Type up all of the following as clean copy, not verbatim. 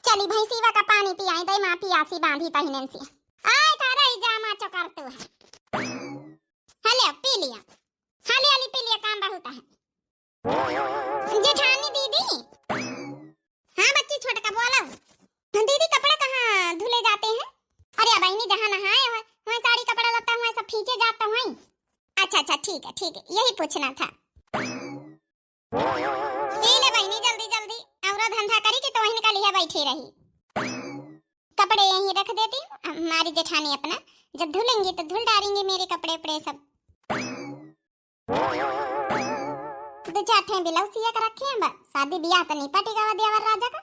चली भैंसीवा का पानी पियाई दई मां पियासी बांधी तहिनन से आय तारा ई जामा चकर तू है हले पी लिया हाली हाली पी लिया काम बहुत है जेठानी दीदी। हाँ बच्ची छोटा का बोला दीदी कपड़े कहाँ धुले जाते हैं? अरे अब बहनी जहाँ नहाए हो वहाँ साड़ी कपड़ा लता हुआ सब खींचे जाता हूँ। अच्छा अच्छा ठीक है यही पूछना था। ले बहनी जल्दी जल्दी और धंधा करी कि तो वहीं निकली है बैठी रही। कपड़े यहीं रख देती हूँ हमारी जेठानी अपना जब धुलेंगी तो धुल डालेंगे मेरे कपड़े उपड़े सब। दो चार ठे ब्लाउज सिया कर रखे हैं बस शादी ब्याह तो नहीं पटेगा देवर राजा का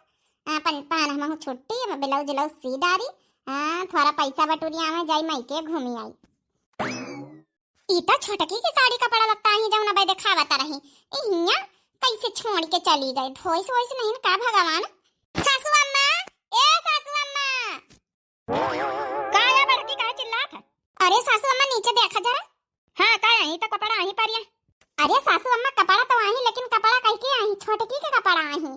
अपन पान हम छुट्टी ब्लाउज ब्लाउज सी डारी थोड़ा पैसा बटूरी आवे जाई मई के घूमी आई। इता छोटकी की साड़ी कपड़ा लगता ही जाऊं ना बे दिखावता रही इहिया कैसे छोड़ के चली गई धोई सोई से नहीं का भगवान। सासू अम्मा ए सासू अम्मा काया बड़की का चिल्लात है? अरे सासू अम्मा नीचे देखा जरा। हां का यही तो कपड़ा आही परिया। अरे सासू अम्मा कपड़ा तो आही लेकिन कपड़ा कह के आही छोटकी के कपड़ा आही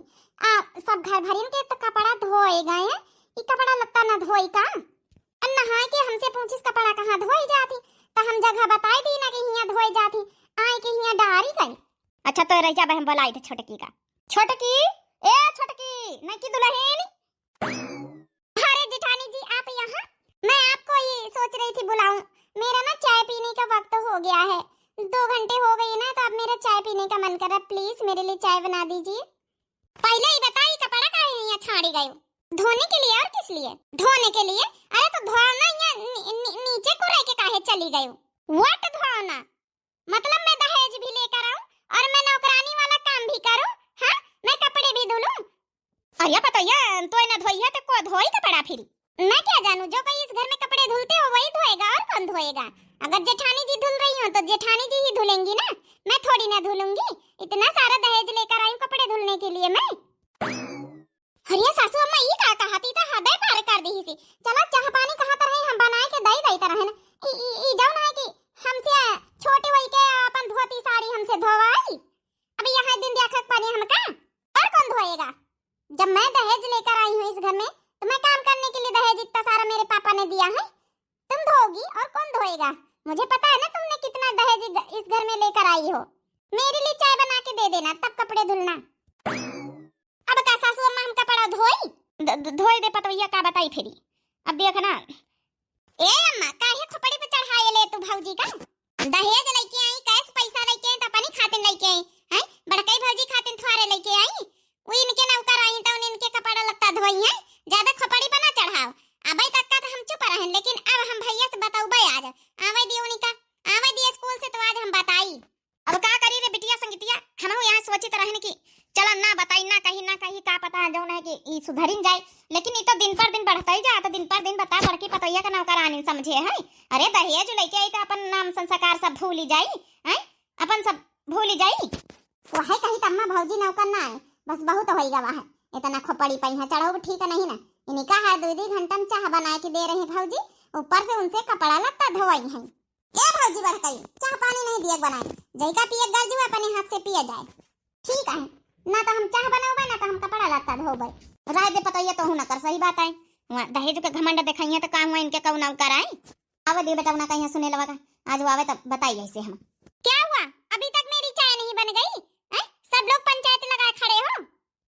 सब घर भरिन के तो कपड़ा धोए गए ई कपड़ा लगता ना धोई का नहा के हमसे पूछिस कपड़ा कहां धोई जाती तो हम जगह बताई दी ना कि हिया धोई जाती आए के हिया डारी गई। अच्छा तो रह जा बहन बोलाई थे छोटकी का छोटकी ए छोटकी नहीं की दुल्हन। अरे जेठानी जी आप यहाँ मैं आपको ही सोच रही थी बुलाऊं मेरा ना चाय पीने का वक्त हो गया है 2 घंटे हो गए ना तो अब मेरा चाय पीने का मन कर रहा प्लीज मेरे लिए चाय बना दीजिए। पहले ही बताइए कपड़ा काहे यहाँ छाड़ी गए? धोने के लिए और किस लिए? धोने के लिए। अरे तो धोना यहाँ नीचे को रह के काहे चली गई? व्हाट धोना मतलब मैं दहेज भी लेकर आऊं और मैं नौकरानी वाला काम भी करूं? हां मैं कपड़े भी धुलूं? अरे पता है तो ना धोइया तो को धोई कपड़ा फिर मैं क्या जानूं जो कोई इस घर में कपड़े धुलते हो वही धोएगा और कौन धोएगा? अगर जेठानी जी धुल रही हो तो जेठानी जी ही धुलेंगी ना मैं थोड़ी ना धुलूंगी। इतना सारा दहेज लेकर आई कपड़े धुलने के लिए मैं। हरिया सासू अम्मा ई का कहती था हदे पार कर दी सी चला चाह पानी कहां तर है हम बनाए के दई दई तरह है ई जाओ ना कि हमसे छोटे वही के अपन धोती साड़ी हमसे धोवाई अभी यहां दिन देखा पानी हम का और कौन धोएगा? जब मैं दहेज लेकर आई हूं इस घर में तो मैं काम करने के लिए दहेज इतना सारा मेरे पापा ने दिया है तुम धोगी और कौन धोएगा? मुझे पता है ना तुमने कितना दहेज इस घर में लेकर आई हो। मेरे लिए चाय बना के दे देना तब कपड़े धुलना। अब का सासू अम्मा हम कपड़ा धोई धोई दे पतोइया का बताई फिरी अब देख ना ए अम्मा काहे खोपड़ी पे चढ़ाए ले तू भौजी का दहेज लेके आई कैस पैसा लेके आई त पानी खातिन लेके आई हैं बड़कई भौजी खातिन थोड़े लेके आई वो इनके नौकर आई त इनके कपड़ा लगता धोई है ज्यादा खोपड़ी पे ना चढ़ाओ। अबे तक का तो हम चुप रहन लेकिन अब हम भैया से बताऊबे आज आवे दियो निका आवे दिए स्कूल से तो आज हम बताई। अब का करी रे बिटिया संगीतिया हम यहाँ सोचित रहने की चलो ना बताई ना कहीं का पता है जौन है कि ई सुधरिन जाए लेकिन ई तो दिन पर दिन बढ़ता ही जा तो दिन पर दिन बता बड़की पतोइया का नौकर आनी समझे है। अरे दहेज लेके आई तो अपन नाम संस्कार सब भूल जाई हैं अपन सब भूल जाई वही कहीं तम्मा भौजी नौकर ना आए बस बहुत होई गवा है इतना खोपड़ी पई है चढ़ो ठीक नहीं ना इनका है 2 घंटा में चाह बना के दे रहे भौजी ऊपर से उनसे कपड़ा लत्ता धोई है। ए भौजी बड़कई चाह पानी नहीं दिया बनाए जैका पिए गलजू अपने हाथ से पिया जाए ठीक है ना तो हम चाह बनाओगे ना तो हम कपड़ा लत्ता धोबे राय दे पता ये तो ना कर सही बात है दहेज के घमंड दिखाइए तो काम हुआ इनके कौ ना कराए आवे दे बेटा ना कहीं सुने लगा आज वो आवे तब बताइए ऐसे हम क्या हुआ अभी तक मेरी चाय नहीं बन गई है? सब लोग पंचायत लगाए खड़े हो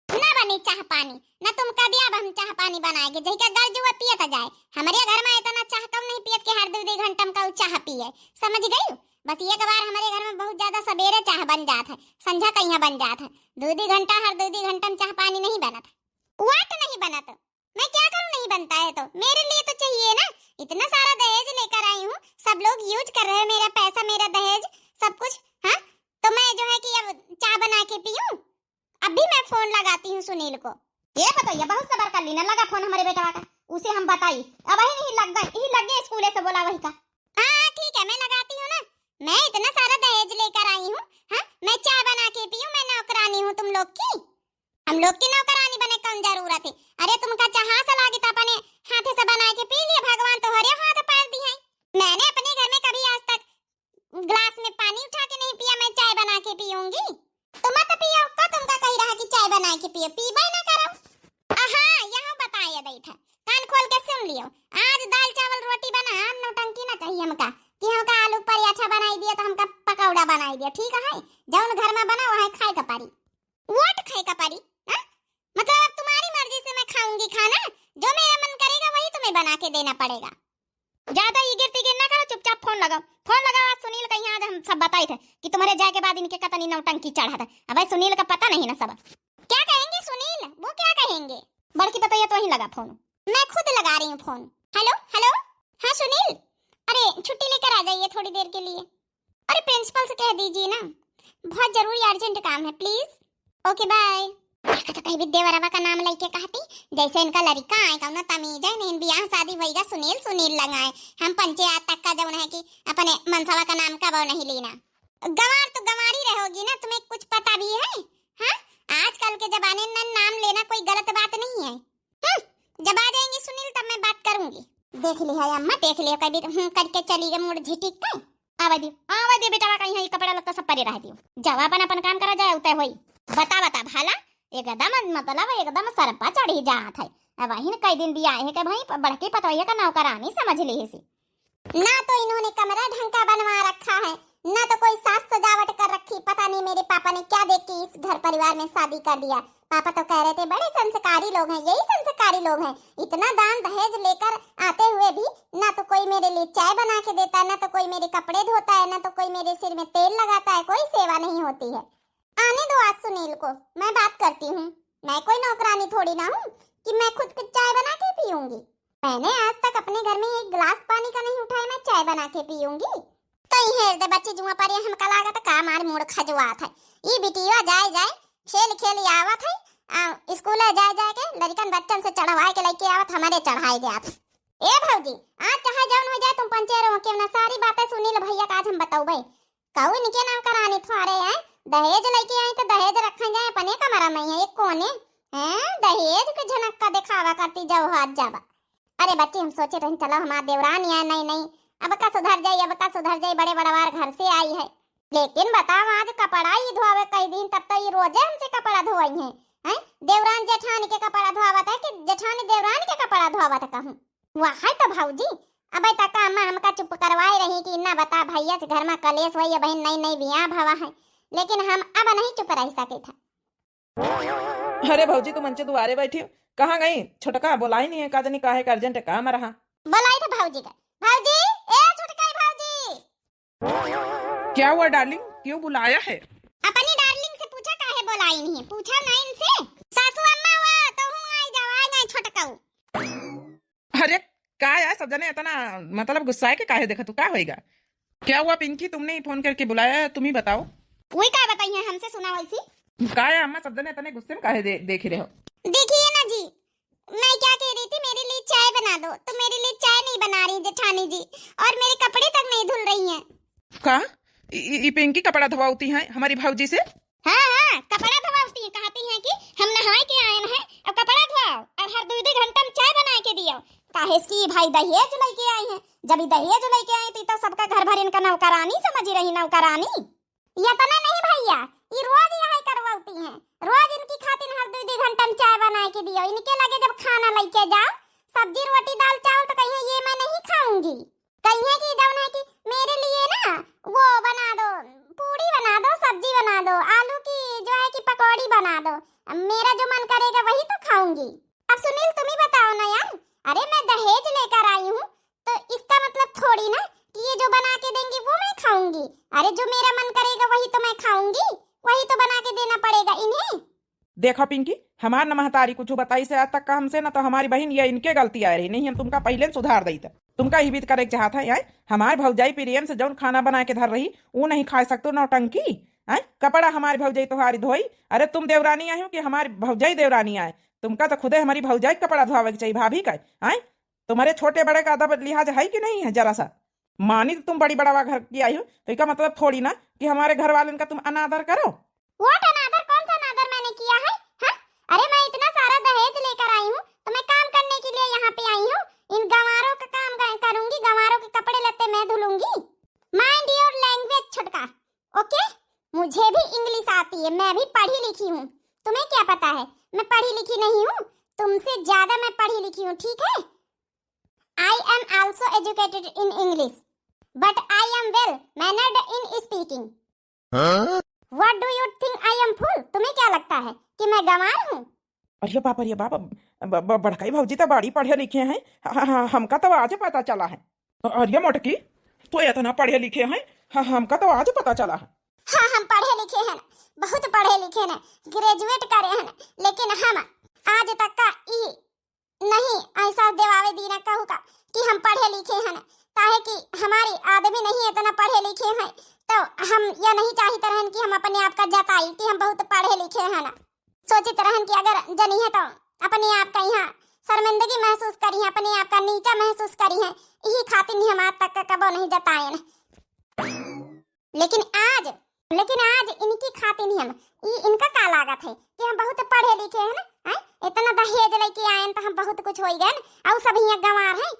ना बनी चाह पानी ना तुम का दिया हम चाह पानी बनाएंगे जई का गलजू पियता जाए हमारे घर में इतना चाह कम नहीं पियत के हर 2 घंटा में का चाह पिए समझ गई। बस एक बार हमारे घर में बहुत ज्यादा सवेरे चाह बन जाता है संझा कहीं बन जाता है 2 घंटा हर 2 घंटा में चाह पानी नहीं बना था वाट नहीं बना तो मैं क्या करूं नहीं बनता है तो मेरे लिए तो चाहिए ना इतना सारा दहेज लेकर आई हूं सब लोग यूज कर रहे हैं मेरा पैसा मेरा दहेज सब कुछ हाँ तो मैं जो है कि अब चाय बना के पीऊं। अभी मैं फोन लगाती हूँ सुनील को ये बताइए बहुत सबर कर ली ना लगा फोन हमारे बेटा का उसे हम बताई अब वही नहीं लग गए स्कूल से बोला वही का हाँ ठीक है मैं लगाती हूँ ना मैं इतना सारा दहेज लेकर आई हूँ हाँ मैं चाय बना के पीऊं मैं नौकरानी हूँ तुम लोग की हम लोग की नौकरानी बने कौन जरूरत है? अरे तुमका चाह सा लागी तो अपने हाथ से बना के पी लिए भगवान तो हरे हाथ पार दी है। मैंने अपने घर में कभी आज तक ग्लास में पानी उठा के नहीं पिया मैं चाय बना के पीऊंगी तो मत पियो का तुमका कही रहा कि चाय बना के पियो पीबा ना करो। हाँ यहाँ बता दे दई था। कान खोल के सुन लियो, आज दाल चावल रोटी बना, नौटंकी ना चाहिए हमका कि हमका आलू पराठा बनाई दिया तो हमका पकौड़ा बनाई दिया। ठीक है, जौन घर में बना वहाँ खाए का पारी, वोट खाए का पारी। मतलब तुम्हारी मर्जी से मैं खाऊंगी खाना, जो मेरा मन करेगा वही तुम्हें बना के देना पड़ेगा। ज्यादा ये गिरती गिर ना करो, चुपचाप फोन लगाओ। फोन लगाओ, सुनील कहीं आज हम सब बताए थे कि तुम्हारे जाए के बाद इनके कतनी नौटंकी चढ़ा था। अब सुनील का पता नहीं ना सब क्या कहेंगे। सुनील वो क्या कहेंगे, बड़की बताइए तो वहीं लगा फोन, मैं खुद लगा रही हूँ फोन। हेलो हेलो, हाँ सुनील, अरे छुट्टी लेकर आ जाइए थोड़ी देर के लिए। अरे प्रिंसिपल से कह दीजिए ना, बहुत जरूरी अर्जेंट काम है, प्लीज। Okay bye. तो कहीं भी देवरवा का नाम लेके कहती जैसे इनका लड़का आए का ना तमीज है नहीं, ब्याह शादी होएगा सुनील सुनील लगाए। हम पंचायत तक का जौन है कि अपने मनसवा का नाम का वो नहीं लेना। गंवार तो गंवारी रहोगी ना, तुम्हें कुछ पता भी है? हाँ, आजकल के जमाने में नाम लेना कोई गलत बात नहीं है। जब आ जाएंगे सुनील तब मैं बात करूंगी। देख लिया अम्मा, देख लिया कभी करके चली गई मुड़ झिटिक का। आवा दियो बेटा, कहीं है कपड़ा लत्ता सब परे रह दियो, जवाब अपन काम करा जाए उतय होई। बता भाला एकदम मतलब एकदम सर पर चढ़ी जात है। अब वही कई दिन दिया है कि भाई बड़के पतोहिया का नौकरानी समझ ली है। ना तो इन्होंने कमरा ढंग का बनवा रखा है, ना तो कोई सास सजावट कर रखी। पता नहीं मेरे पापा ने क्या देख के इस घर परिवार में शादी कर दिया। पापा तो कह रहे थे बड़े संस्कारी लोग हैं, यही संस्कारी लोग हैं। इतना दान दहेज लेकर आते हुए भी ना तो कोई मेरे लिए चाय बना के देता है, ना तो कोई मेरे कपड़े धोता है, ना तो कोई मेरे सिर में तेल लगाता है। कोई सेवा नहीं होती है। आने दो आज सुनील को, मैं बात करती हूँ। मैं कोई नौकरानी थोड़ी ना हूँ कि मैं खुद की चाय बना के पीऊंगी। मैंने आज तक अपने घर में एक गिलास पानी का नहीं उठाया, मैं चाय बना के पीऊंगी। कहीं है दे बच्चे जुआ पर हमका लागत का मार मुड़ खजवात है। ई बिटिया जाए खेल खेल आवत है, स्कूल जाए के लड़कन बच्चन से चढ़वाए के लेके आवत, हमारे चढ़ाए गया। ए भौजी, आज चाहे जौन हो जाए तुम पंचे रहो के ना, सारी बातें सुनील भैया का आज हम बताऊ भाई। कहू इनके नाम करानी थारे हैं, दहेज लेके आई तो दहेज रखा जाए अपने कमरा में है एक कोने हैं, दहेज के झनक का दिखावा करती जाओ हाथ जावा। अरे बच्चे हम सोचे रहे चलो हमारा देवरानी है, नहीं अब का सुधर जाए, अब का सुधर जाए, बड़े बड़वार घर से आई है। लेकिन बताओ आज कपड़ा ही धोवे कई दिन, तब तो ये रोजे हमसे कपड़ा धोई है। देवरान जेठानी के कपड़ा धोवत है कि जेठानी देवरानी के कपड़ा धोवत कहूँ। वाह तो भाऊजी, अब तक अम्मा हमका चुप करवाई रही कि ना बता भैया से घर में कलेश हुई है, बहन नई बियाह भवा है, लेकिन हम अब नहीं चुप रह सके था। अरे भौजी तुम मंचे दुआरे बैठी हो, कहाँ गई? छोटका बोलाई नहीं है, का जानी काहे का अर्जेंट काम रहा। बोलाई था भाऊजी का। भाऊजी, ए छोटका भाऊजी। क्या हुआ डार्लिंग, क्यों बुलाया है? अपनी डार्लिंग से पूछा काहे बोलाई नहीं है, पूछा ना इनसे। सासू अम्मा हुआ तो हूं आई जाए छोटका। अरे का यार सब जने इतना मतलब गुस्सा के काहे देखा तू, का होएगा? क्या हुआ पिंकी, तुमने ही फोन करके बुलाया, तुम ही बताओ। वही का बताई है हमसे, सुना वैसी का है अम्मा सब जने इतने गुस्से में काहे देख रहे हो? देखिए ना जी, मैं क्या कह रही थी, मेरे लिए चाय बना दो, तो मेरे लिए चाय नहीं बना रही जेठानी जी, और मेरे कपड़े तक नहीं धुल रही हैं। का ये पिंकी कपड़ा धोवाती है हमारी भौजी से? हाँ कपड़ा धोवाती है, कहती हैं कि हम नहाए के आए हैं, अब कपड़ा धोआओ और हर 2-2 घंटा में चाय बना के दियो। काहे की भाई दहेज लेके आए हैं, जब दहेज लेके आई थी तो सबका घर भर इनका नौकरानी समझ रही, नौकरानी। ये तो नहीं भैया, ये रोज यही करवाती हैं, रोज इनकी खातिर हर 2-2 घंटा में चाय बना के दियो। इनके लगे जब खाना लेके जाओ, सब्जी रोटी दाल चावल, तो कहीं ये मैं नहीं खाऊंगी। कहीं कि जौन है कि मेरे लिए ना वो बना दो, पूड़ी बना दो, सब्जी बना दो, आलू की जो है कि पकौड़ी बना दो, मेरा जो मन करेगा वही तो खाऊंगी। अब सुनील तुम ही बताओ ना यार, अरे मैं दहेज लेकर आई हूँ तो इसका मतलब थोड़ी ना कि ये जो बना के देंगी वो मैं खाऊंगी। अरे जो मेरा मन करेगा वही तो मैं खाऊंगी, वही तो बना के देना पड़ेगा इन्हें। देखो पिंकी, हमार न महतारी कुछ बताई से आज तक का हमसे न तो हमारी बहन ये इनके गलती आ रही नहीं, हम तुमका पहले सुधार दी था, तुमका ही बीत करे चाहता है। हमारे भौजाई प्रेम से जौन खाना बना के धर रही वो नहीं खा सकते नौटंकी। कपड़ा हमारी भौजाई तुम्हारी धोई, अरे तुम देवरानी आई हो कि हमारी भौजाई देवरानी आए? तुमका तो खुदे हमारी भौजाई कपड़ा धोवे के चाहिए भाभी का। तुम्हारे छोटे बड़े का अदब लिहाज है कि नहीं है जरा सा? मानी तो तुम बड़ी बड़ा घर की आई हो, तो इसका मतलब थोड़ी ना कि हमारे घर वाले का तुम अनादर करो। व्हाट अनादर? कौन सा अनादर मैंने किया है? हाँ? अरे मैं इतना सारा दहेज लेकर आई हूँ तो मैं काम करने के लिए यहाँ पे आई हूँ, इन गंवारों का काम करूंगी, गंवारों के कपड़े लत्ते मैं धुलूंगी। माइंड योर लैंग्वेज छोटका, ओके? मुझे भी इंग्लिश आती है, मैं भी पढ़ी लिखी हूँ, तुम्हें क्या पता है मैं पढ़ी लिखी नहीं हूँ? तुमसे ज्यादा मैं पढ़ी लिखी हूँ, ठीक है? I am also educated in English, but I am well mannered in speaking. What do you think I am fool? तुम्हें क्या लगता है कि मैं गंवार हूँ? अरे बाप बड़काई भौजी तो बड़ी पढ़े लिखे हैं। हाँ, हमका तो आज पता चला है। अरे मोटकी तो इतना पढ़े लिखे हैं। हाँ, हमका तो आज पता चला है। हाँ, हम पढ़े लिखे हैं, बहुत पढ़े लिखे हैं, ग्रेजुएट करे हैं, लेकिन हम आज तक का ई नहीं ऐसा देवावे दीना कहू का कि हम पढ़े लिखे हैं। काहे कि हमारी आदमी नहीं इतना पढ़े लिखे हैं, तो हम यह नहीं चाहते रहन कि हम अपने आप का जताई कि हम बहुत पढ़े लिखे हैं ना। सोचते रहन कि अगर जनी है तो अपने आप का यहाँ शर्मिंदगी महसूस करी है, अपने आप का नीचा महसूस करी है, यही खातिर हम आज तक का कबो नहीं जताए न। लेकिन आज इनकी खातिर ही हम इनका का लागत है कि हम बहुत पढ़े लिखे हैं ना। इतना दहेज लेके आए तो हम बहुत कुछ हो गए और सब यहाँ गंवार हैं।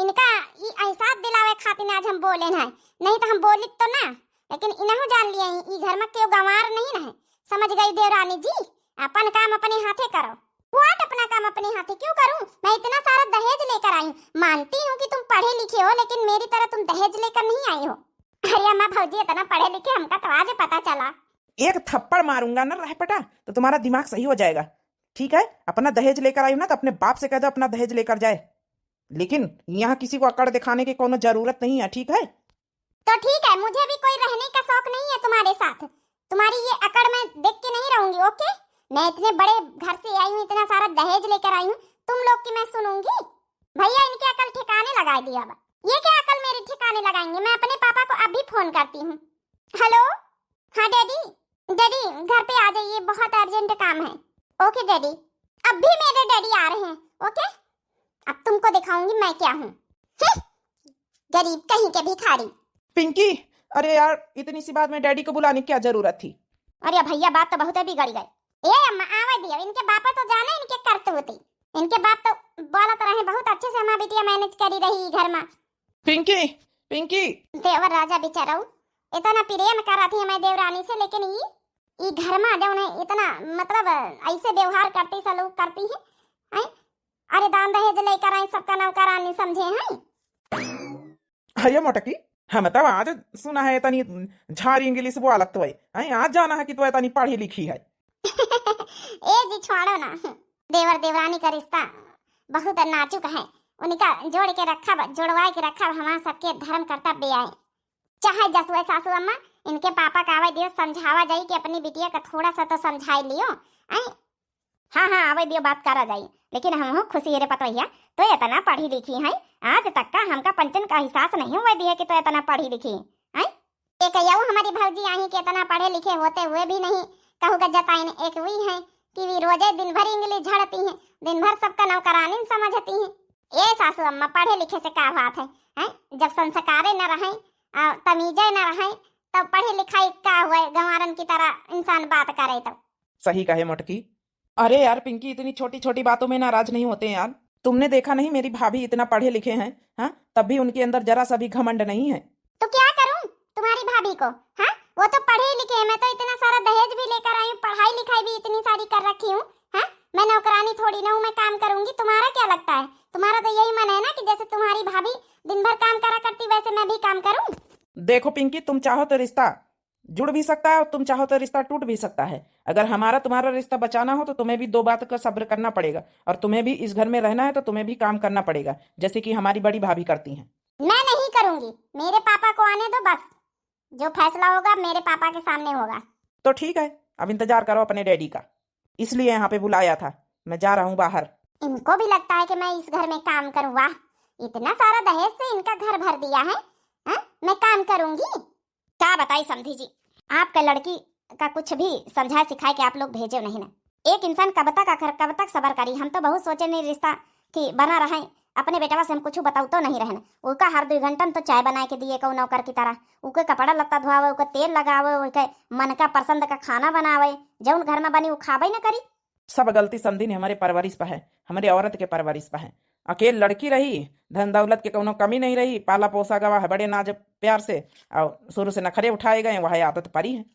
इनका ये एहसास दिलावे खातिर आज हम बोले ना, नहीं तो हम बोली तो ना, लेकिन इन्हों जान लिया ये घर में क्यों गंवार नहीं ना है। समझ गई देवरानी जी, अपन काम अपने हाथे करो। व्हाट अपना काम अपने हाथे क्यों करूं? मैं इतना सारा दहेज लेकर आई हूँ, मानती हूँ कि तुम पढ़े लिखे हो, लेकिन मेरी तरह तुम दहेज लेकर नहीं आई हो। अरे अम्मा भौजी इतना पढ़े लिखे हमका तो आज पता चला। एक थप्पड़ मारूंगा ना रहपटा तो तुम्हारा दिमाग सही हो जाएगा, ठीक है? अपना दहेज लेकर आई हो ना तो अपने बाप से कह दो अपना दहेज लेकर जाए, लेकिन यहाँ किसी को अकड़ दिखाने की कोनो जरूरत नहीं है, ठीक है? तो ठीक है, मुझे भी कोई रहने का शौक नहीं है तुम्हारे साथ। तुम्हारी ये अकड़ मैं देख के नहीं रहूंगी, ओके? मैं इतने बड़े घर से आई हूँ, इतना सारा दहेज लेकर आई हूँ, तुम लोग की मैं सुनूंगी? भैया इनकी अकल ठिकाने लगा दी। अब ये क्या अकल मेरी ठिकाने लगाएंगे? मैं अपने पापा को अभी फोन करती हूँ। हेलो, हाँ डैडी, डैडी घर पे आ जाइए, बहुत अर्जेंट काम है। ओके डैडी, अभी मेरे डैडी आ रहे हैं, ओके? अब तुमको दिखाऊंगी मैं क्या हूँ, गरीब कहीं के भिखारी। पिंकी, अरे यार इतनी सी बात में डैडी को बुलाने की क्या जरूरत थी? अरे भैया बात तो बहुत बिगड़ गई। ये अम्मा आवा दिया, इनके बापा तो जाने इनके करतूती, इनके बाप तो बोलत रहे बहुत अच्छे से हमारी बिटिया मैनेज करी रही घर में। पिंकी पिंकी देवर राजा बेचारा इतना प्रेम कर रही है मैं देवरानी से, लेकिन ये घर में जो है इतना मतलब ऐसे व्यवहार करती सलूक करती है। अरे दान दहेज लेकर आई, सबका नौकरानी समझे हैं। अरे मोटकी हम तो आज सुना है इतनी झारी इंग्लिश वो अलग तो है, आज जाना है कि तो इतनी पढ़ी लिखी है। ए जी छोड़ो ना, देवर देवरानी का रिश्ता बहुत नाजुक है, उनका जोड़ के रखा, जोड़वा के रखा हमारा सबके धर्म कर्तव्य आए। चाहे जसुए सासू अम्मा इनके पापा का आवे दियो समझावा जाई कि अपनी बिटिया का थोड़ा सा तो समझाई लियो। हाँ हाँ आवे दियो बात करा जाई, लेकिन हम खुशी रे पतोहिया तो इतना पढ़ी लिखी है, आज तक का हमका पंचन का एहसास नहीं हुआ दिया कि तो इतना पढ़ी लिखी है। एक यू हमारी भौजी आई कि इतना पढ़े लिखे होते हुए भी नहीं कहूँगा जताइन। एक वही है कि वी रोजे दिन भर इंग्लिश झड़ती हैं, दिन भर सबका नौकरानी समझती हैं। ये सासू अम्मा पढ़े लिखे से क्या बात है? जब संस्कारे न रहे, तमीजे न रहे, तब पढ़े लिखाई क्या हुए? गंवारन की तरह इंसान बात करे तो सही कहे मोटकी। अरे यार पिंकी इतनी छोटी छोटी बातों में नाराज नहीं होते यार। तुमने देखा नहीं मेरी भाभी इतना पढ़े लिखे हैं, हाँ तब भी उनके अंदर जरा सा भी घमंड नहीं है। तो क्या करूं तुम्हारी भाभी को? हाँ वो तो पढ़े लिखे हैं, मैं तो इतना सारा दहेज भी लेकर आई हूँ, पढ़ाई लिखाई भी इतनी सारी कर रखी हूँ। हाँ मैं नौकरानी थोड़ी ना हूँ, मैं काम करूंगी। तुम्हारा क्या लगता है? तुम्हारा तो यही मन है ना कि जैसे तुम्हारी भाभी दिन भर काम करा करती वैसे मैं भी काम करूं। देखो पिंकी, तुम चाहो तो रिश्ता जुड़ भी सकता है और तुम चाहो तो रिश्ता टूट भी सकता है। अगर हमारा तुम्हारा रिश्ता बचाना हो तो तुम्हें भी दो बात का सब्र करना पड़ेगा, और तुम्हें भी इस घर में रहना है तो तुम्हें भी काम करना पड़ेगा, जैसे कि हमारी बड़ी भाभी करती हैं। मैं नहीं करूंगी, मेरे पापा को आने दो बस, जो फैसला होगा मेरे पापा के सामने होगा। तो ठीक है, अब इंतजार करो अपने डैडी का, इसलिए यहाँ पे बुलाया था। मैं जा रहा हूँ बाहर। इनको भी लगता है कि मैं इस घर में काम करूँ। वाह, इतना सारा दहेज से इनका घर भर दिया है। मैं काम करूंगी। क्या बताई समधी जी, आपका लड़की का कुछ भी समझा सिखाए कि आप लोग भेजे नहीं ना। एक इंसान कब तक सबर करी। हम तो बहुत सोचे नहीं रिश्ता कि बना रहे, अपने बेटवा से हम कुछ बताऊ तो नहीं रहना। उनका हर 2 घंटा तो चाय बना के दिए, नौकर की तरह उनके कपड़ा लत्ता धोआवे, उनके तेल लगावे, उनके मन का पसंद का खाना बनावे, जौन घर में बनी वो खावे न करी। सब गलती समझी ने हमारे परवरिश पर है, हमारे औरत के परवरिश पर है। अकेले लड़की रही, धन दौलत के कोनो कमी नहीं रही, पाला पोसा गवा है बड़े नाज प्यार से, और शुरू से नखरे उठाए गए, वह आदत परी है।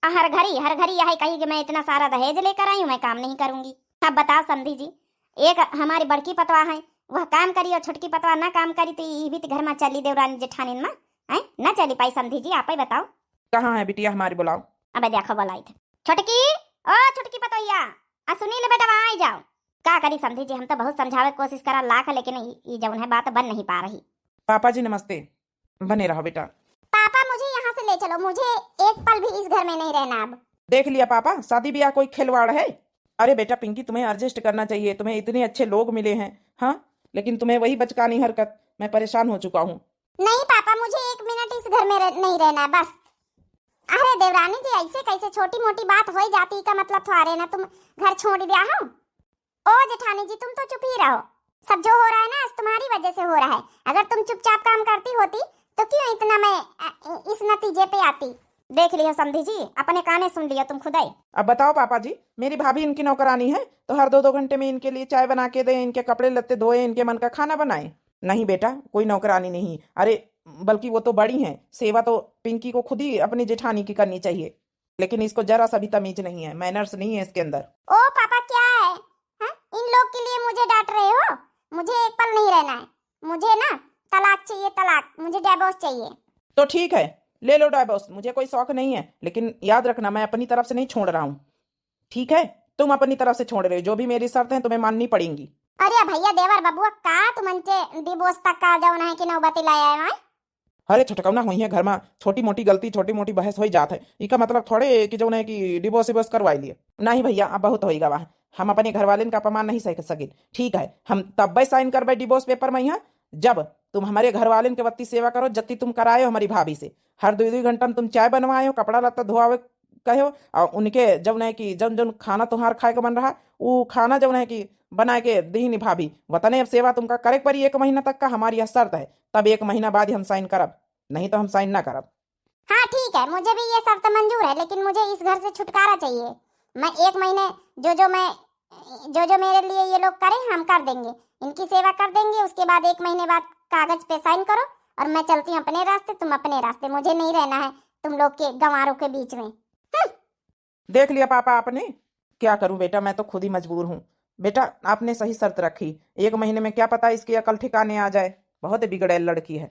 हर घड़ी यही कही कि मैं इतना सारा दहेज लेकर आई हूँ, मैं काम नहीं करूंगी। अब बताओ समधी जी, एक हमारी बड़की पतवा है, वह काम करी और छोटकी पतवा ना काम करी तो ये भी तो घर में चली देवरानी जेठानी में है ना चली पाई। समझी जी आप ही बताओ। कहाँ है बिटिया हमारी, बुलाओ। अबे देखो बोलाई थे छोटकी, ओ छोटकी पतोइया आ सुनी ले बेटा, वहां आई जाओ। का करी समझी जी, हम तो बहुत समझावे कोशिश करा लाख, लेकिन ये जौन है बात बन नहीं पा रही। पापा जी नमस्ते, बने रहो बेटा। पापा मुझे यहाँ से ले चलो, मुझे एक पल भी इस घर में नहीं रहना अब। देख लिया पापा, शादी ब्याह कोई खिलवाड़ है? अरे बेटा पिंकी, तुम्हें एडजस्ट करना चाहिए, तुम्हें इतने अच्छे लोग मिले हैं। हाँ, लेकिन तुम्हें वही बचकानी हरकत, मैं परेशान हो चुका हूँ। नहीं पापा, मुझे एक मिनट इस घर में नहीं रहना बस। अरे देवरानी जी, ऐसे कैसे छोटी मोटी बात हो जाती का मतलब थोड़े ना तुम घर छोड़ दिया हो। ओ जेठानी जी तुम तो चुप ही रहो, सब जो हो रहा है ना आज तुम्हारी वजह से हो रहा है। अगर तुम चुपचाप काम करती होती तो क्यों इतना मैं इस नतीजे पे आती। देख लियो समधी जी, अपने काने सुन लियो तुम खुद ही। अब बताओ पापा जी, मेरी भाभी इनकी नौकरानी है तो हर 2-2 घंटे में इनके लिए चाय बना के दे, इनके कपड़े लत्ते धोए, इनके मन का खाना बनाए? नहीं बेटा, कोई नौकरानी नहीं। अरे बल्कि वो तो बड़ी हैं, सेवा तो पिंकी को खुद ही अपनी जेठानी की करनी चाहिए, लेकिन इसको जरा सा भी तमीज नहीं है, मैनर्स नहीं है इसके अंदर। ओ पापा क्या है हा? इन लोग के लिए मुझे डांट रहे हो? मुझे एक पल नहीं रहना है, मुझे ना तलाक चाहिए, तलाक, मुझे डिवोर्स चाहिए। तो ठीक है, ले लो डिवोर्स, मुझे कोई शौक नहीं है, लेकिन याद रखना मैं अपनी तरफ से नहीं छोड़ रहा हूँ, ठीक है? तुम अपनी तरफ से छोड़ रहे हो, जो भी मेरी शर्त है तुम्हें माननी पड़ेंगी। अरे भैया देवर बबुआ का तुमचे डिवोर्स तक का जाना है कि नौबती लाया है? अरे छुटकौना हुई है घर में, छोटी मोटी गलती छोटी मोटी बहस हो जात है, इसका मतलब थोड़े कि जो है कि डिवोर्स विवोर्स करवाई लिए। नहीं भैया, अब बहुत होएगा वहाँ, हम अपने घर वाले का अपमान नहीं सह सके। ठीक है, हम तब साइन करबे डिवोर्स पेपर में यहाँ जब तुम हमारे घर वाले के बत्ती सेवा करो जत्ती तुम कराए हो हमारी भाभी से। हर 2-2 घंटा में तुम चाय बनवाए हो, कपड़ा लत्ता धोआवे कहे हो, और उनके जब है कि जब जब खाना तुम्हार खाए का बन रहा वो खाना जब है कि बना के दी नहीं भाभी। वतने अब सेवा तुमका करे पड़ी 1 महीना तक का, हमारी यह शर्त है, तब 1 महीना बाद ही हम साइन करब, नहीं तो हम साइन ना करब। हाँ ठीक है, मुझे भी ये शर्त मंजूर है, लेकिन मुझे इस घर से छुटकारा चाहिए। मैं 1 महीने जो मेरे लिए ये लोग करें हम कर देंगे, इनकी सेवा कर देंगे, उसके बाद 1 महीने बाद कागज पे साइन करो और मैं चलती हूँ अपने रास्ते, तुम अपने रास्ते। मुझे नहीं रहना है तुम लोग के गंवारों के बीच में। देख लिया पापा आपने, क्या करूं बेटा, मैं तो खुद ही मजबूर हूँ। बेटा आपने सही शर्त रखी, 1 महीने में क्या पता इसकी अकल ठिकाने आ जाए, बहुत बिगड़ैल लड़की है।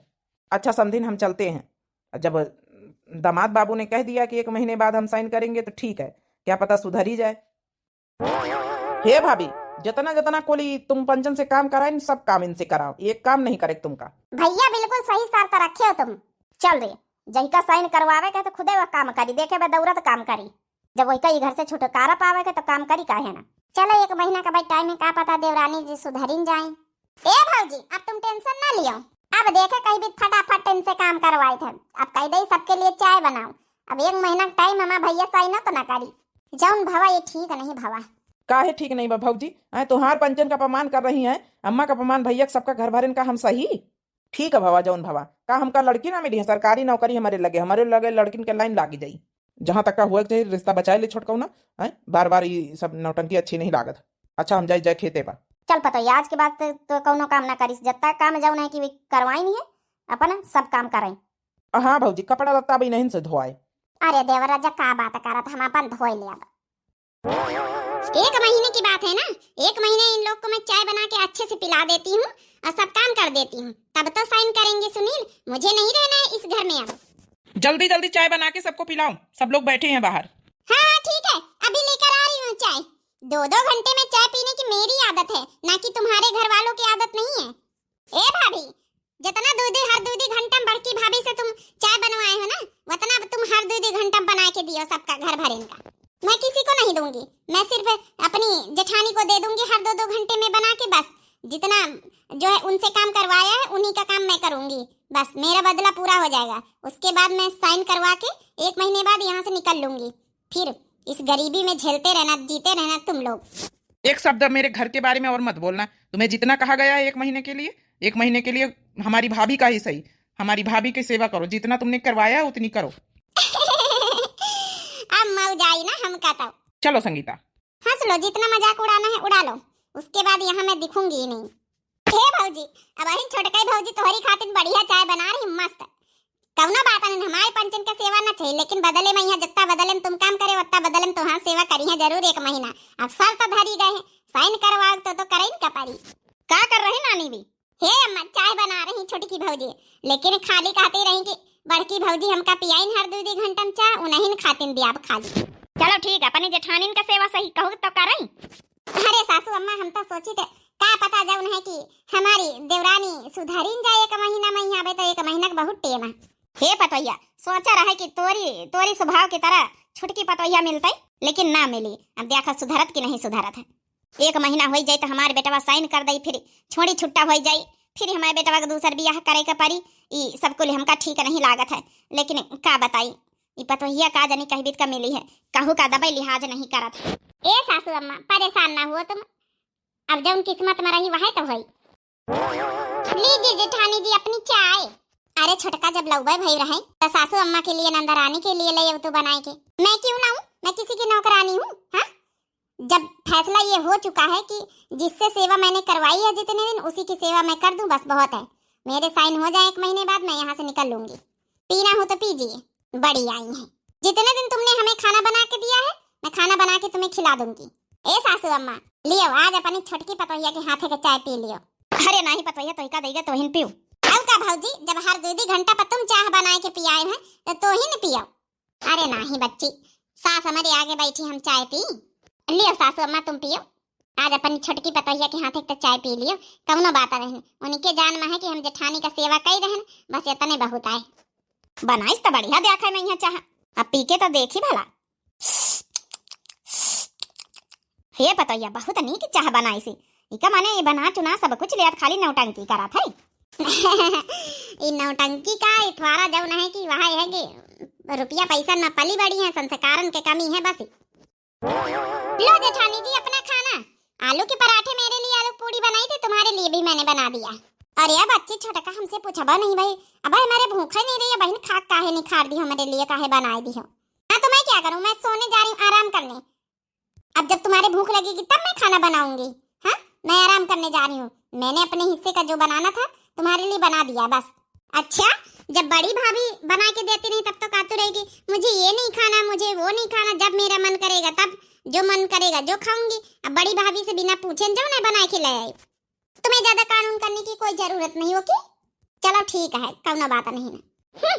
अच्छा समधिन हम चलते हैं, जब दामाद बाबू ने कह दिया कि 1 महीने बाद हम साइन करेंगे तो ठीक है, क्या पता सुधर ही जाए। हे भाभी, जितना जितना कोली तुम पंचन से काम कराए सब काम इनसे कराओ, एक काम नहीं करे तुमका। भैया बिल्कुल सही शर्त रखे हो तुम। चल रे, जही का साइन करवावे के तो खुदे वह काम करी, देखे बे दौरत काम करी, जब वही का घर से छुटकारा पावे के तो काम करी काहे ना। चलो 1 महीना का भाई टाइम है, का पता देवरानी जी सुधरिन जाए। ए भाऊजी अब तुम टेंशन ना लियो, अब देखे कहीं भी फटाफट इनसे काम करवाए थे, अब कह दे सबके लिए चाय बनाओ। अब 1 महीना टाइम हमारा भैया साइन तो ना करी, जाऊन भवा ये ठीक नहीं भवा। काहे ठीक नहीं बा भाऊजी, तुहार पंचन का अपमान कर रही हैं, अम्मा का अपमान भैया सबका घर भरन का हम सही। ठीक है भवा जौन भवा, का हमका लड़की ना मिली है, सरकारी नौकरी हमारे लगे लड़किन के लाइन लागी जाई। जहां तक का हुआ चाहिए रिश्ता बचाए ले छोटकऊ ना, बार बार ये सब नौटंकी अच्छी नहीं लागत। अच्छा हम जाए खेते पा। चल पता आज के बाद तो कौनो काम ना करिस, जब तक काम जाऊ नहीं कि करवाई नहीं है अपन सब काम करें। हाँ भाऊजी, कपड़ा लत्ता भी नहीं से धोआए। अरे देवराजा का बात करत, हम अपन धोए लिया। 1 महीने की बात है ना, 1 महीने इन लोग को मैं चाय बना के अच्छे से पिला देती हूँ और सब काम कर देती हूँ, तब तो साइन करेंगे। सुनील मुझे नहीं रहना है इस घर में अब। जल्दी जल्दी चाय बना के सबको पिलाओ, सब लोग बैठे हैं बाहर। हाँ ठीक है, अभी लेकर आ रही हूँ चाय। 2-2 घंटे में चाय पीने की मेरी आदत है, ना कि तुम्हारे घर वालों की आदत नहीं है। ए भाभी, जितना हर 2-2 घंटा बड़की भाभी से तुम चाय बनवाए हो ना, उतना तुम हर 2-2 घंटा बना के दियो सबका घर भरेन का। मैं किसी को नहीं दूंगी, मैं सिर्फ अपनी जेठानी को दे दूंगी हर 2-2 घंटे में बना के। बस जितना जो है उनसे काम करवाया है उन्हीं का काम मैं करूंगी, बस मेरा बदला पूरा हो जाएगा। उसके बाद मैं साइन करवा के 1 महीने बाद यहाँ से निकल लूंगी, फिर इस गरीबी में झेलते रहना, जीते रहना तुम लोग। एक शब्द मेरे घर के बारे में और मत बोलना, तुम्हें जितना कहा गया है 1 महीने के लिए, 1 महीने के लिए हमारी भाभी का ही सही, हमारी भाभी की सेवा करो, जितना तुमने करवाया उतनी करो। अब मौज आई ना हमका तो। चलो संगीता हंस लो, जितना मजाक उड़ाना है उड़ा लो, उसके बाद यहाँ मैं दिखूंगी ही नहीं। हे भौजी, अब अहिन छोटकाई भौजी तोहरी खातिर बढ़िया चाय बना रही मस्त, कौनो बात नहीं, हमारे पंचन का सेवा ना चाहिए, लेकिन बदले में यहाँ जितना बदले में तुम काम करे उतना बदले में तुहार सेवा करी है जरूर 1 महीना। अब शर्त धरी गए हैं, साइन करवाओ तो करे का पड़ी। का कर रही नानी भी? हे अम्मा चाय बना रही छोटकी भौजी, लेकिन खाली कहती रही कि बड़की भौजी हमका पियाइन हर 2 घंटा में चाय, उन्हीं खातिन दिया खाली। चलो ठीक है, अपनी जेठानीन का सेवा सही कहू तो करई। अरे सासू अम्मा हम तो सोची थे का पता जाऊन है कि हमारी देवरानी सुधरीन जाए 1 महीना में, आवे तो 1 महीना का बहुत टेम है। हे पतोहिया सोचा रहे कि तोरी स्वभाव की तरह छुटकी पतोहिया मिलते, लेकिन ना मिली। अब देखा सुधरत की नहीं सुधरत है। 1 महीना हो जाए तो हमारे बेटवा साइन कर दई, फिर छोड़ी छुट्टा हो जाए, फिर हमारे बेटवा का दूसर बियाह करे के पड़ी। ई सबको ले हमका ठीक नहीं लागत है, लेकिन का बताई ई पतोहिया का जानी कहीं बीत का मिली है, कहू का दबाई लिहाज नहीं करत है। ए सासू अम्मा परेशान ना हुआ तुम, अब जब किस्मत में रही वह तो हुई। लीजिए जेठानी जी अपनी चाय। अरे छोटका जब लौबे भई रहे तो सासू अम्मा के लिए नंदरानी के लिए ले तो बनाए के, मैं क्यों लाऊं? मैं किसी की नौकरानी हूँ? हाँ, जब फैसला ये हो चुका है कि जिससे सेवा मैंने करवाई है जितने दिन उसी की सेवा मैं कर दूं, बस बहुत है। मेरे साइन हो जाए 1 महीने बाद मैं यहाँ से निकल लूंगी। पीना हो तो पीजिए, बड़ी आई है। जितने दिन तुमने हमें खाना बना के दिया है मैं खाना बना के तुम्हें खिला दूंगी। ए सासू अम्मा लियो आज अपनी छोटकी पतोहिया के हाथे के चाय पी लियो। अरे नहीं पतोहिया तो का देगा तो हिन पियो। अब का भौजी जब हर 2 घंटा पर तुम चाय बनाए के पियाए हैं तो ही न पियो। अरे नहीं बच्ची, सास हमारे आगे बैठी हम चाय पी। लियो सासू अम्मा तुम पियो, आज अपनी छोटकी पतोहिया के हाथ एक चाय पी लियो। कौनो बात रहन उनके जान में है कि हम जेठानी का सेवा कई रहन, बस इतने बहुत आए। बनाइस तो बढ़िया देखा मैं यहाँ चाह, अब पी के तो देखी भला। ये पतोहिया बहुत नीक चाह बनाई सी, इका माने ये बना चुना सब कुछ लिया, खाली नौटंकी करा था। इन नौटंकी का इतवारा जब है कि वह है कि रुपया पैसा न पली बड़ी है, संस्कारन के कमी है बस। लो जेठानी जी अपना खाना। आलू के पराठे मेरे लिए आलू पूड़ी बनाई थी, तुम्हारे लिए भी मैंने बना दिया। अरे अब बच्ची छोटा हमसे पूछबा नहीं भाई, अब हमारे भूखा नहीं रही है बहन, खाक काहे निखार दी हमारे लिए, काहे बनाई दी हो। हाँ तो मैं क्या करूँ, मैं सोने जा रही हूँ आराम करने। अब जब तुम्हारे भूख लगेगी तब मैं खाना बनाऊंगी। हाँ मैं आराम करने जा रही हूँ, मैंने अपने हिस्से का जो बनाना था तुम्हारे लिए बना दिया बस। अच्छा जब बड़ी भाभी बना के देती नहीं तब तो कातू रहेगी मुझे ये नहीं खाना मुझे वो नहीं खाना, जब मेरा मन करेगा तब जो मन करेगा जो खाऊंगी। अब बड़ी भाभी से बिना पूछे जो ना बना के ले आई, तुम्हें ज्यादा कानून करने की कोई जरूरत नहीं होगी। चलो ठीक है कौनो बात नहीं ना।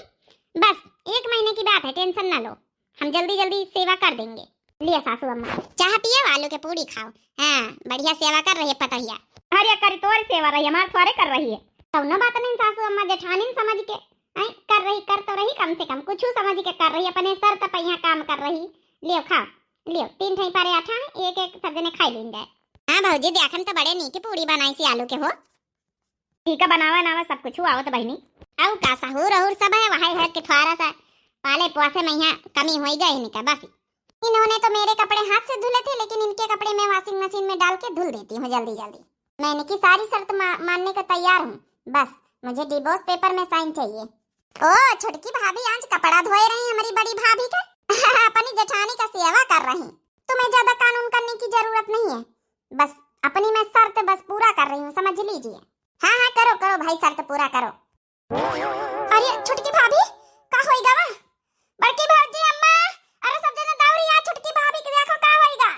बस 1 महीने की बात है, टेंशन ना लो, हम जल्दी जल्दी सेवा कर देंगे। लिया सासू अम्मा चाह पियो, आलू के पूरी खाओ। हाँ बढ़िया सेवा कर रही है पतोहिया। अरे करी तोर सेवा रही हमार थोड़े कर रही है, कौनो बात नहीं सासू अम्मा जेठानी समझ के कर रही, कर तो रही, कम से कम कुछ समझ के कर रही, अपने सर तपैया काम कर रही। लियो खाओ लियो, 3 ठई पारे आठा है, एक एक सब जने खाई लें जाए। हाँ भौजी देखम तो बड़े नीके पूरी बनाई सी आलू के हो, ठीक है बनावा नावा सब कुछ आओ तो बहनी। आओ का सहूर और सब है वहां है कि थोड़ा सा पाले पोसे में यहाँ कमी हो गई निका बस। इन्होंने तो मेरे कपड़े हाथ से धुले थे, लेकिन इनके कपड़े मैं वॉशिंग मशीन में डाल के धुल देती हूँ जल्दी जल्दी। मैं इनकी सारी शर्त मानने को तैयार हूँ, बस मुझे डिवोर्स पेपर में साइन चाहिए। ओ छोटकी भाभी आज कपड़ा धोए रही हमारी बड़ी भाभी का अपनी जेठानी का सेवा कर रही। तुम्हें ज्यादा कानून करने की जरूरत नहीं है, बस अपनी मैं शर्त बस पूरा कर रही हूँ, समझ लीजिए। हाँ हाँ करो करो भाई शर्त पूरा करो। अरे छोटकी भाभी का होएगा वा? बड़की भाभी अम्मा अरे सब जने दौड़ी आ, छोटकी भाभी के देखो का होएगा।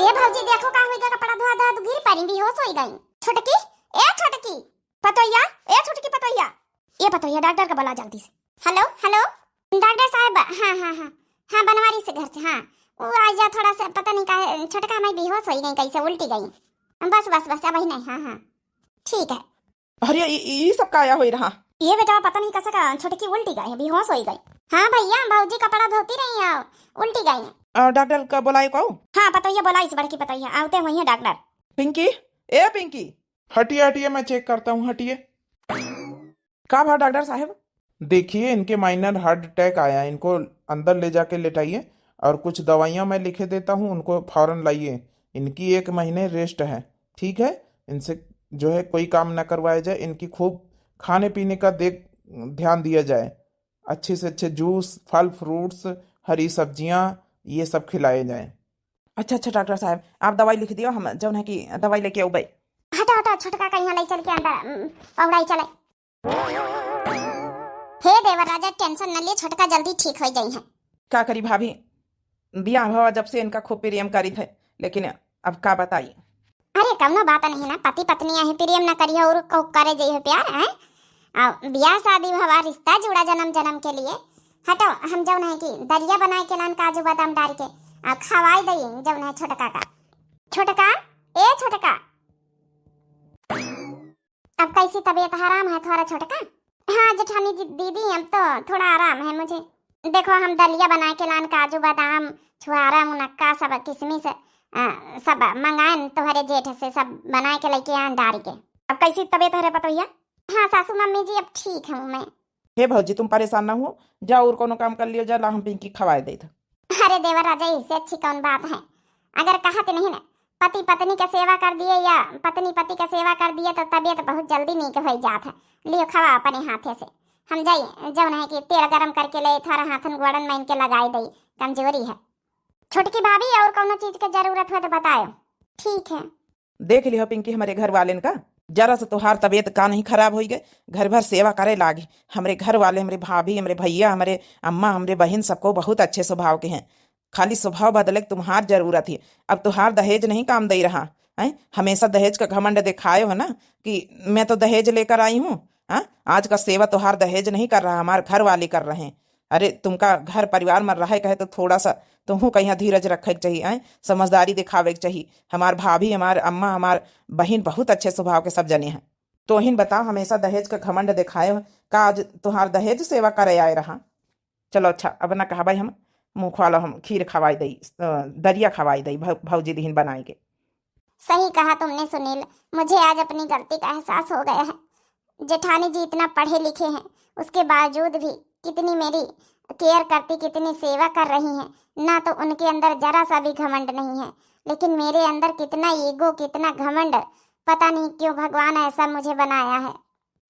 ए भाभी देखो का होएगा, कपड़ा धोआ धोआ तो गिर पड़ी, बेहोश हो गई। छोटकी ए छोटकी पतोहिया, ए छोटकी पतोहिया, ये पतोहिया डॉक्टर का बुला जल्दी से। हेलो हेलो डॉक्टर साहब, हाँ हाँ हाँ हाँ बनवारी से घर से, हाँ वो आ जा थोड़ा सा पता नहीं का छोटका हमारी बेहोश हो गई, कैसे उल्टी गई, बस बस बस अब ही नहीं। हाँ हाँ ठीक है। अरे ये सब का आया हो रहा, ये बेटा पता नहीं कैसे का छोटकी उल्टी गई, बेहोश हो गई। हाँ भैया भाजी कपड़ा धोती रही है उल्टी गई। डॉक्टर का बुलाए को? हाँ पतोहिया बुलाई इस बड़की पतोहिया, आते हुई है डॉक्टर। पिंकी ए पिंकी हटिए हटिए मैं चेक करता हूँ, हटिए। का भा डॉक्टर साहब? देखिए इनके माइनर हार्ट अटैक आया, इनको अंदर ले जाके लेटाइए और कुछ दवाइयाँ मैं लिखे देता हूँ, उनको फौरन लाइए। इनकी 1 महीने रेस्ट है, ठीक है? इनसे जो है कोई काम ना करवाया जाए, इनकी खूब खाने पीने का ध्यान दिया जाए, अच्छे से अच्छे जूस फल फ्रूट्स हरी सब्जियाँ ये सब खिलाए जाए। अच्छा अच्छा डॉक्टर साहब आप दवाई लिख दियो, हम जो है कि दवाई लेके आऊ। हटा हटा छोटका का यहाँ ले चल के अंदर पौड़ाई चले। हे देवर राजा टेंशन न लिए, छोटका जल्दी ठीक हो जाई है। क्या करी भाभी, बियाह हुआ जब से इनका खूब प्रेम करी थे, लेकिन अब का बताइए? अरे कौनो बात नहीं ना, पति पत्नी है, प्रेम न करिए और को करे जइहो प्यार है। ब्याह शादी हवा रिश्ता जुड़ा जन्म जन्म के लिए। हटो, हम जौन है कि दरिया बनाए के लान काजू बादाम डाल के खवाई दई जौन है छोटका का। छोटका, ए छोटका, अब कैसी तबीयत आराम है थोड़ा छोटका? हाँ जेठानी जी दीदी, अब तो थोड़ा आराम है मुझे। देखो हम दलिया बनाए के लान काजू बादाम छुआरा मुनक्का सब किशमिश सब मंगाए तुम्हारे जेठ से, सब बनाए के लेके आन डाल के। अब कैसी तबीयत है रे पतोहिया? हाँ सासू मम्मी जी अब ठीक हूँ मैं। हे भौजी तुम परेशान ना हो, जाओ और कोनो काम कर लियो, जा ला हम पिंकी खवाए दे। अरे देवर राजा, इससे अच्छी कौन बात है? अगर कहते नहीं ना पति पत्नी का सेवा कर दिए या पत्नी पति का सेवा कर दिए तो तबीयत बहुत जल्दी नीक हो जात है। लियो खवा अपने हाथे से। हम जाई जौन है कि तेल गरम करके ले थोड़ा हाथन गोड़न में इनके लगाई दई, कमजोरी है। छोटकी भाभी और कोनो चीज की जरूरत हो तो बताओ। ठीक है। देख लियो पिंकी हमारे घर वाले का, जरा से तोहार तबीयत का नहीं खराब हो गए, घर भर सेवा करे लागे। हमारे घर वाले, हमारे भाभी, हमारे भैया, हमारे अम्मा, हमारे बहन सबको बहुत अच्छे स्वभाव के हैं। खाली स्वभाव बदले तुम्हार जरूरत है। अब तुहार दहेज नहीं काम दे रहा है। हमेशा दहेज का घमंड दिखाए हो ना कि मैं तो दहेज लेकर आई हूँ। हाँ, आज का सेवा तुहार दहेज नहीं कर रहा, हमारे घर वाले कर रहे हैं। अरे तुमका घर परिवार में रहे कहे तो थोड़ा सा तुमको कहीं धीरज रखे के चाहिए, समझदारी दिखावे के चाहिए। हमार भाभी, हमार अम्मा, हमार बहन बहुत अच्छे स्वभाव के सब जने हैं। तो हिन बताओ, हमेशा दहेज का घमंड दिखाए हो का आज तुहार दहेज सेवा करे आए रहा? चलो अच्छा, अब ना कहा भाई, हम मुँह खोलो, हम खीर खवाई दई, दरिया खवाई दई भौजी दीन बनाए के। सही कहा तुमने सुनील, मुझे आज अपनी गलती का एहसास हो गया है। जेठानी जी इतना पढ़े लिखे हैं, उसके बावजूद भी कितनी मेरी केयर करती, कितनी सेवा कर रही हैं। ना तो उनके अंदर जरा सा भी घमंड नहीं है, लेकिन मेरे अंदर कितना ईगो, कितना घमंड। पता नहीं क्यों भगवान ऐसा मुझे बनाया है।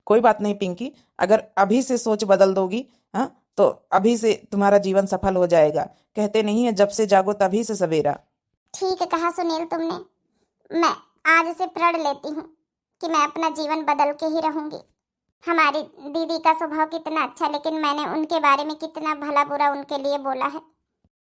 कोई बात नहीं पिंकी, अगर अभी से सोच बदल दोगी हाँ तो अभी से तुम्हारा जीवन सफल हो जाएगा। कहते नहीं है जब से जागो तभी से सवेरा। ठीक कहा सुनील तुमने। मैं आज से प्रण लेती हूँ कि मैं अपना जीवन बदल के ही रहूंगी। हमारी दीदी का स्वभाव कितना अच्छा, लेकिन मैंने उनके बारे में कितना भला बुरा उनके लिए बोला है।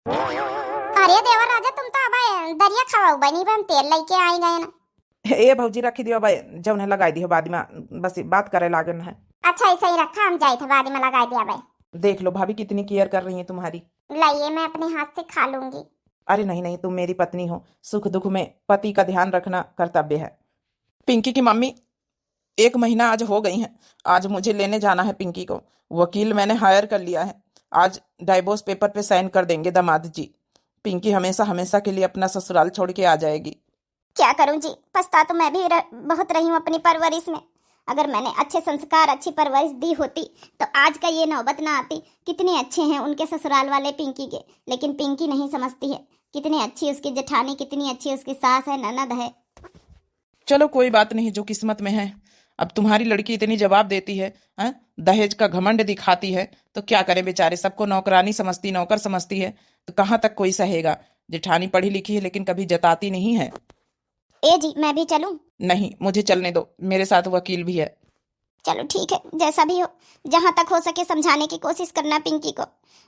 अरे देवर राजा, तुम तो अब दरिया खवाओ बनी, हम तेल लेके आई गए ना। ए भौजी रखी दियो भाई, जब ने लगाई दियो बाद में, बस बात करे लागन है। अच्छा ऐसा ही रखा, हम जाए थे बाद में लगा दिया भाई। देख लो भाभी कितनी केयर कर रही है तुम्हारी। लाइए मैं अपने हाथ से खा लूंगी। अरे नहीं नहीं, तुम मेरी पत्नी हो, सुख दुख में पति का ध्यान रखना कर्तव्य है। पिंकी की मम्मी 1 महीना आज हो गई है। आज मुझे लेने जाना है पिंकी को। वकील मैंने हायर कर लिया है, आज डाइवोर्स पेपर पे साइन कर देंगे दामाद जी। पिंकी हमेशा हमेशा के लिए अपना ससुराल छोड़ के आ जाएगी। क्या करूं जी, पछता तो मैं भी बहुत रही हूं अपनी परवरिश में। अगर मैंने अच्छे संस्कार, अच्छी परवरिश दी होती तो आज का ये नौबत ना आती। कितने अच्छे हैं उनके ससुराल वाले पिंकी के, लेकिन पिंकी नहीं समझती है। कितनी अच्छी उसकी जेठानी, कितनी अच्छी उसकी सास है, ननद है। चलो कोई बात नहीं, जो किस्मत में है। अब तुम्हारी लड़की इतनी जवाब देती है, दहेज का घमंड दिखाती है, तो क्या करें बेचारे, सबको नौकरानी समझती, नौकर समझती है, तो कहाँ तक कोई सहेगा। जेठानी पढ़ी लिखी है लेकिन कभी जताती नहीं है। ए जी मैं भी चलूं? नहीं, मुझे चलने दो, मेरे साथ वकील भी है। चलो ठीक है, जैसा भी हो, जहां तक हो सके समझाने की कोशिश करना पिंकी को।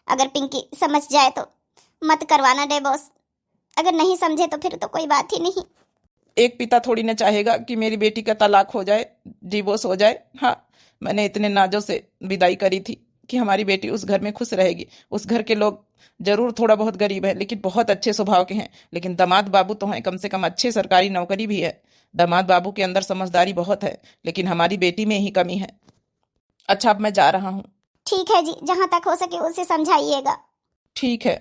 अगर पिंकी समझ जाए तो मत करवाना डिवोर्स, अगर नहीं समझे तो फिर तो कोई बात ही नहीं। एक पिता थोड़ी ना चाहेगा कि मेरी बेटी का तलाक हो जाए, डिवोर्स हो जाए। हाँ, मैंने इतने नाजों से विदाई करी थी कि हमारी बेटी उस घर में खुश रहेगी। उस घर के लोग जरूर थोड़ा बहुत गरीब है लेकिन बहुत अच्छे स्वभाव के हैं। लेकिन दामाद बाबू तो हैं, कम से कम अच्छे सरकारी नौकरी भी है। दामाद बाबू के अंदर समझदारी बहुत है, लेकिन हमारी बेटी में ही कमी है। अच्छा अब मैं जा रहा हूँ। ठीक है जी, जहां तक हो सके उसे समझाइएगा। ठीक है।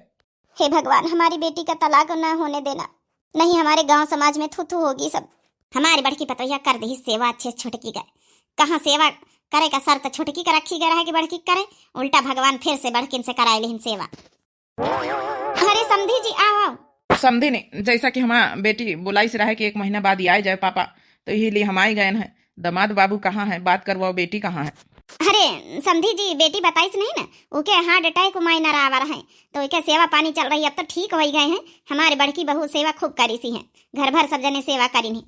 हे भगवान, हमारी बेटी का तलाक न होने देना, नहीं हमारे गांव समाज में थू थू होगी सब। हमारी बड़की पतोहिया कर दी सेवा अच्छे छोटकी का। कहाँ सेवा करे का शर्त छोटकी का रखी गया है कि बड़की करे, उल्टा भगवान फिर से बड़किन से कराए लेकिन सेवा। अरे समधी जी आओ आओ। समझी नहीं, जैसा कि हमारा बेटी बुलाई से रहा है कि 1 महीना बाद ही आए जाए पापा, तो यही लिए हम आए गए हैं। दामाद बाबू कहाँ है, बात करवाओ, बेटी कहाँ है? अरे समधी जी, बेटी बताइस नहीं ना, उके हार्ट अटैक मायना रहा है, तो उके सेवा पानी चल रही है, अब तो ठीक हो गए हैं। हमारे बड़की बहू सेवा खूब करी सी है, घर भर सब जने सेवा करी नहीं।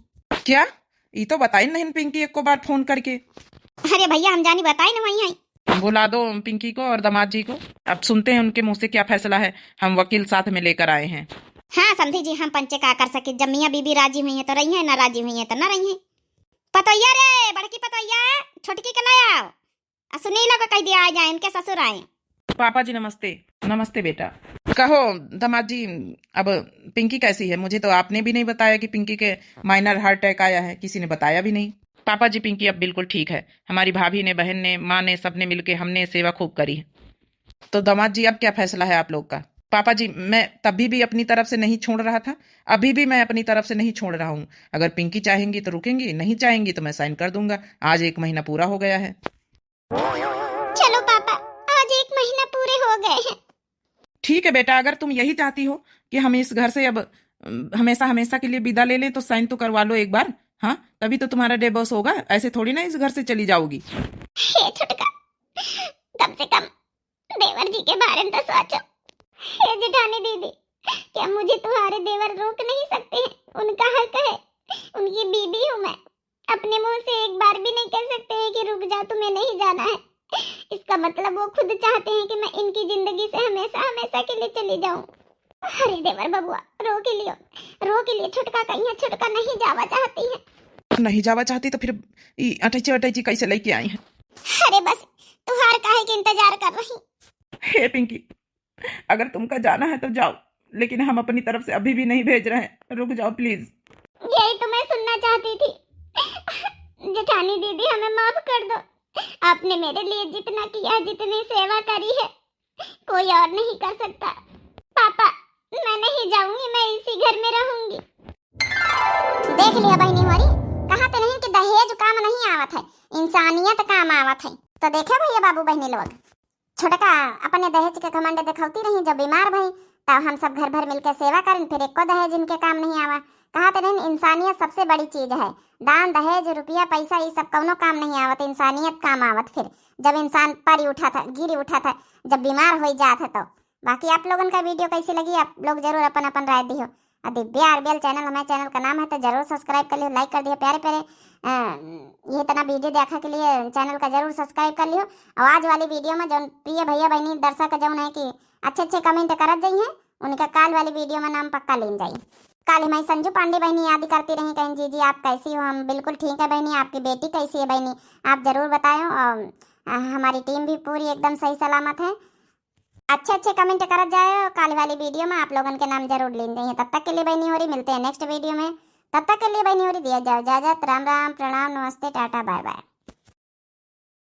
क्या? ये तो बताई नहीं पिंकी एक को बार फोन करके। अरे भैया हम जानी बताई ना वही आई। बुला दो पिंकी को और दामाद जी को। अब सुनते हैं उनके मुंह से क्या फैसला है। हम वकील साथ में लेकर आए हैं। हाँ समझी जी, हम पंचे का कर सके। जब मियाँ बीबी राजी हुई है तो रही है, ना राजी हुई है तो ना रही है। पतोइया रे, बड़की पतोइया, छोटकी के लाया सुनीला को कह दिया आ जाए, इनके ससुर आए। पापा जी नमस्ते। नमस्ते बेटा। कहो दामाद जी, अब पिंकी कैसी है? मुझे तो आपने भी नहीं बताया कि पिंकी के माइनर हार्ट अटैक आया है, किसी ने बताया भी नहीं। पापा जी पिंकी अब बिल्कुल ठीक है। हमारी भाभी ने, बहन ने, माँ ने, सबने मिलके हमने सेवा खूब करी है। तो दामाद जी अब क्या फैसला है आप लोग का? पापा जी मैं तभी भी अपनी तरफ से नहीं छोड़ रहा था, अभी भी मैं अपनी तरफ से नहीं छोड़ रहा हूँ। अगर पिंकी चाहेंगी तो रुकेंगी, नहीं चाहेंगी तो मैं साइन कर दूंगा। आज 1 महीना पूरा हो गया है। चलो पापा, आज 1 महीना पूरे हो गए हैं। ठीक है बेटा, अगर तुम यही चाहती हो कि हम इस घर से अब हमेशा हमेशा के लिए विदा ले लें तो साइन तो करवा लो एक बार। हाँ, तभी तो तुम्हारा डिवोर्स होगा। ऐसे थोड़ी ना इस घर से चली जाओगी। हे छुटका, कम से कम देवर जी के बारे में तो सोचो। हे जेठानी दीदी, क्या मुझे तुम्हारे देवर रोक नहीं सकते हैं? उनका हक है, उनकी बीबी हूँ मैं। अपने मुंह से एक बार भी नहीं कह सकते हैं कि रुक जा, तुम्हें नहीं जाना है। इसका मतलब वो खुद चाहते हैं कि मैं इनकी जिंदगी से हमेशा हमेशा के लिए चली जाऊं। अरे देवर बबुआ, रो के लिए छुटका कहीं छुटका नहीं जावा चाहती है। नहीं जावा चाहती तो फिर अटैची अटैची कैसे लेके आई है? अरे बस तुहार काहे के इंतजार कर रही। हे पिंकी, अगर तुमका जाना है तो जाओ, लेकिन हम अपनी तरफ से अभी भी नहीं भेज रहे हैं। रुक जाओ प्लीज। यही तो मैं सुनना चाहती थी। जेठानी दीदी हमें माफ कर दो। आपने मेरे लिए जितना किया, जितनी सेवा करी है, कोई और नहीं कर सकता। पापा मैं नहीं जाऊंगी, मैं इसी घर में रहूंगी। देख लिया बहनी हमारी, कहा तो नहीं कि दहेज काम नहीं आवत है, इंसानियत काम आवत है। तो देखे भैया बाबू बहनी लोग, छोटका अपने दहेज के घमंड दिखाती रही। जब बीमार भई तब हम सब घर भर मिलकर सेवा करें, फिर एको दहेज इनके काम नहीं आवा। कहा तो नहीं इंसानियत सबसे बड़ी चीज है। दान दहेज रुपया पैसा ये सब कौनो काम नहीं आवत, इंसानियत काम आवत। फिर जब इंसान पर उठा था, गिर उठा था, जब बीमार हो जाता है तो। बाकी आप लोगों का वीडियो कैसी लगी, आप लोग जरूर अपन अपन राय दियो। दिव्या आरबीएल चैनल हमारे चैनल का नाम है, तो जरूर सब्सक्राइब कर लियो, लाइक कर दियो। प्यारे प्यारे ये तना वीडियो देखा के लिए चैनल का जरूर सब्सक्राइब कर लियो। और आज वाली वीडियो में जो प्रिय भैया बहनी दर्शक जौन है कि अच्छे अच्छे कमेंट करत जाइए, उनका काल वाली वीडियो में नाम पक्का लेन जाइए। काल हमारी संजू पांडे बहनी याद करती रही, कहीं जी जी आप कैसी हो? हम बिल्कुल ठीक है बहनी। आपकी बेटी कैसी है बहनी, आप जरूर बताएं। और हमारी टीम भी पूरी एकदम सही सलामत है। अच्छे अच्छे कमेंट करत जाए, काल वाली वीडियो में आप लोगों के नाम जरूर लेन जाइए। तब तक के लिए बहनी हो रही, मिलते हैं नेक्स्ट वीडियो में। तब तक के लिए बहनी हो रही, दिया जाओ इजाजत। राम राम, प्रणाम, नमस्ते, टाटा, बाय बाय।